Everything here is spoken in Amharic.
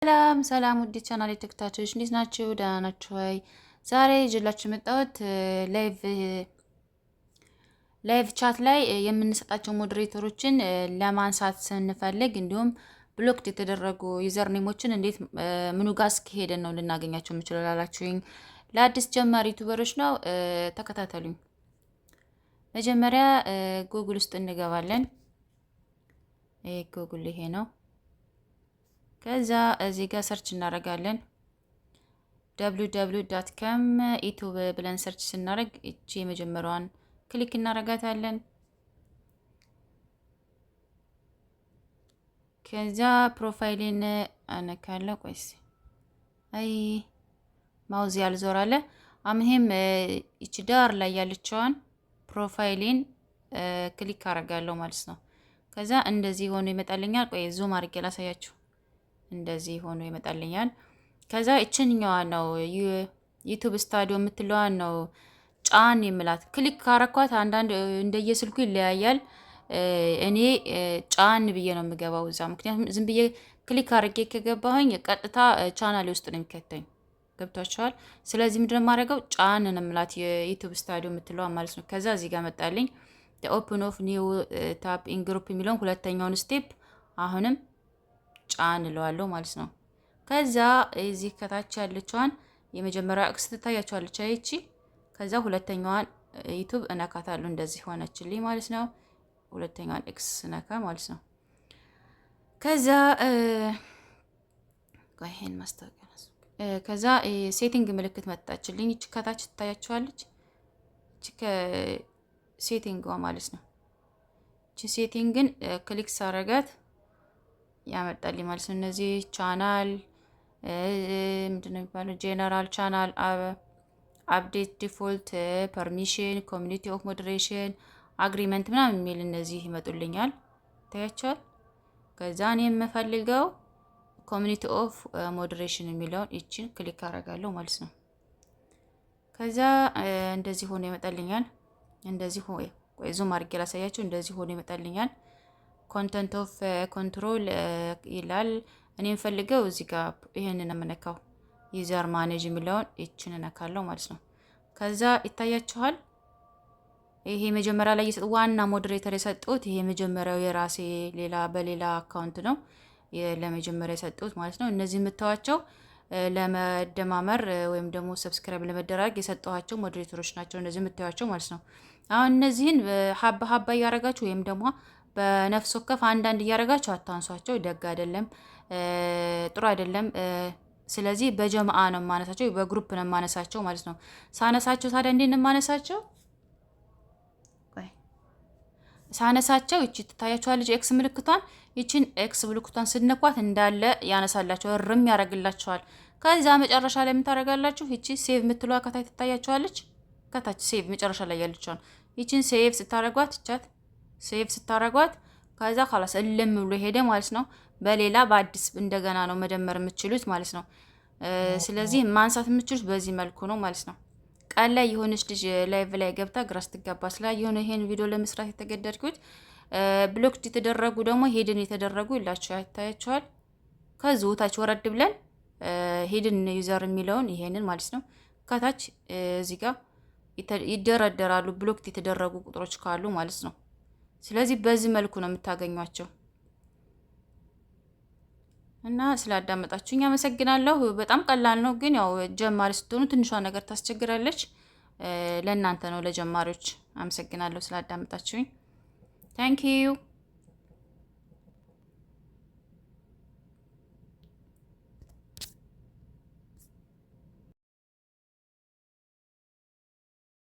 ሰላም ሰላም ውድ ቻናል ተከታታዮች እንዴት ናችሁ? ደህና ናችሁ ወይ? ዛሬ ይዤላችሁ የመጣሁት ላይቭ ቻት ላይ የምንሰጣቸው ሞዴሬተሮችን ለማንሳት ስንፈልግ እንዲሁም ብሎክድ የተደረጉ ዩዘር ኔሞችን እንዴት ምኑ ጋር እስከሄደን ነው ልናገኛቸው የምንችለው ላላችሁኝ ለአዲስ ጀማሪ ዩቲዩበሮች ነው። ተከታተሉኝ። መጀመሪያ ጉግል ውስጥ እንገባለን። ጉግል ይሄ ነው። ከዛ እዚህ ጋር ሰርች እናደርጋለን። www.com ዩቲዩብ ብለን ሰርች ስናደርግ እቺ የመጀመሪያዋን ክሊክ እናደርጋታለን። ከዛ ፕሮፋይልን አነካለሁ። ቆይስ አይ ማውዝ ያልዞራለ አምሄም እቺ ዳር ላይ ያለችዋን ፕሮፋይልን ክሊክ አደርጋለሁ ማለት ነው። ከዛ እንደዚህ ሆኖ ይመጣልኛል። ቆይ ዙም አድርጌ ላሳያችሁ። እንደዚህ ሆኖ ይመጣልኛል። ከዛ እችኛዋ ነው ዩቲዩብ ስቱዲዮ የምትለዋ ነው ጫን የምላት። ክሊክ ካረኳት አንዳንድ እንደየስልኩ ይለያያል። እኔ ጫን ብዬ ነው የምገባው እዛ። ምክንያቱም ዝም ብዬ ክሊክ አድርጌ ከገባሁኝ ቀጥታ ቻናል ውስጥ ነው የሚከተኝ። ገብቷችኋል? ስለዚህ ምንድነው የማደርገው? ጫን ነው የምላት የዩቲዩብ ስቱዲዮ የምትለዋ ማለት ነው። ከዛ እዚህ ጋር መጣልኝ ኦፕን ኦፍ ኒው ታፕ ኢን ግሩፕ የሚለውን ሁለተኛውን ስቴፕ አሁንም ጫን እለዋለሁ ማለት ነው። ከዛ እዚህ ከታች ያለችዋን የመጀመሪያ ኤክስ ትታያችኋለች አይቺ። ከዛ ሁለተኛዋን ዩቲዩብ እነካታለሁ። እንደዚህ ሆነችልኝ ማለት ነው። ሁለተኛዋን ኤክስ ነካ ማለት ነው። ከዛ ይሄን ማስተካከል ከዛ ሴቲንግ ምልክት መጣችልኝ። እቺ ከታች ትታያችኋለች። እቺ ከሴቲንግዋ ማለት ነው። እቺ ሴቲንግን ክሊክ ሳረጋት ያመጣልኝ ማለት ነው። እነዚህ ቻናል ምንድነው የሚባለው? ጄነራል ቻናል፣ አፕዴት፣ ዲፎልት፣ ፐርሚሽን፣ ኮሚኒቲ ኦፍ ሞዴሬሽን፣ አግሪመንት ምናምን የሚል እነዚህ ይመጡልኛል። ታያቸዋል። ከዛ እኔ የምፈልገው ኮሚኒቲ ኦፍ ሞዴሬሽን የሚለውን እቺን ክሊክ አደርጋለሁ ማለት ነው። ከዛ እንደዚህ ሆኖ ይመጣልኛል። እንደዚህ ሆኖ ዙም አድርጌ ላሳያችሁ። እንደዚህ ሆኖ ይመጣልኛል። ኮንተንት ኦፍ ኮንትሮል ይላል። እኔ የምፈልገው እዚህ ጋር ይሄንን የምነካው ዩዘር ማኔጅ የሚለውን እቺን እነካለሁ ማለት ነው። ከዛ ይታያችኋል። ይሄ መጀመሪያ ላይ ዋና ሞዴሬተር የሰጡት ይሄ መጀመሪያው የራሴ ሌላ በሌላ አካውንት ነው ለመጀመሪያ የሰጡት ማለት ነው። እነዚህ የምታዋቸው ለመደማመር ወይም ደግሞ ሰብስክራይብ ለመደረግ የሰጠኋቸው ሞዴሬተሮች ናቸው። እነዚህ የምታዩቸው ማለት ነው። አሁን እነዚህን ሀባ ሀባ እያረጋችሁ ወይም ደግሞ በነፍስ ወከፍ አንዳንድ እያረጋችሁ አታንሷቸው። ደግ አይደለም፣ ጥሩ አይደለም። ስለዚህ በጀማዓ ነው ማነሳቸው፣ በግሩፕ ነው ማነሳቸው ማለት ነው። ሳነሳቸው ታዲያ እንዴት ነው ማነሳቸው? ሳነሳቸው እቺ ትታያችኋለች ኤክስ ምልክቷን። እቺን ኤክስ ምልክቷን ስነኳት እንዳለ ያነሳላችሁ እርም ያረግላችኋል። ከዛ መጨረሻ ላይ ምን ታረጋላችሁ? እቺ ሴቭ የምትለዋ ከታች ትታያችኋለች። ከታች ሴቭ መጨረሻ ላይ ያለችው እቺን ሴቭ ስታረጓት እቻት ሴቭ ስታረጓት ከዛ خلاص እልም ብሎ ሄደ ማለት ነው። በሌላ በአዲስ እንደገና ነው መደመር የምትችሉት ማለት ነው። ስለዚህ ማንሳት የምትችሉት በዚህ መልኩ ነው ማለት ነው። ቃል ላይ የሆነች ልጅ ላይቭ ላይ ገብታ ግራስ ትጋባ ስላ የሆነ ይሄን ቪዲዮ ለመስራት የተገደድኩት ብሎክድ የተደረጉ ደግሞ ሄድን የተደረጉ ይላችሁ ያታያችኋል። ከዚህ ታች ወረድ ብለን ሄድን ዩዘር የሚለውን ይሄንን ማለት ነው ከታች እዚህ ጋር ይደረደራሉ ብሎክድ የተደረጉ ቁጥሮች ካሉ ማለት ነው። ስለዚህ በዚህ መልኩ ነው የምታገኟቸው። እና ስላዳመጣችሁኝ አመሰግናለሁ። በጣም ቀላል ነው፣ ግን ያው ጀማሪ ስትሆኑ ትንሿ ነገር ታስቸግራለች። ለእናንተ ነው ለጀማሪዎች። አመሰግናለሁ ስላዳመጣችሁኝ። ታንክ ዩ